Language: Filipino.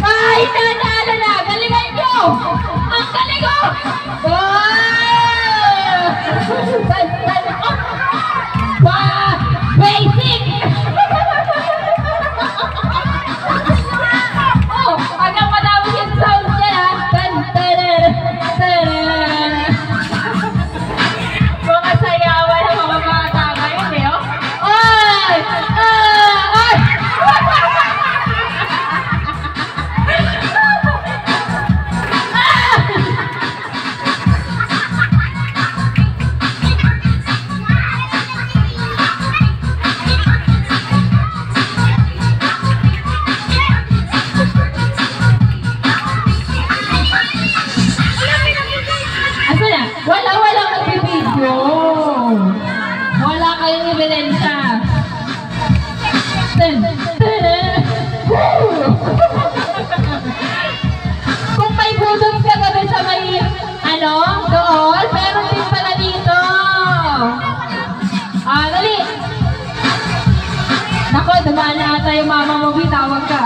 Ay, nanalo na! Galingan nyo! Ang galing ko! Basic! Oh, hanggang matapos yung sound niya ha. Mga sayawan ng mga bata ngayon eh, oh. Ay! Ay! Walang nagbibidyo. Wala kayong ebidensya. Kung may budol ka gabi sa may, doon, meron din pala dito. Dali. Nako, dumaan na ata yung mama mo, bitawag ka.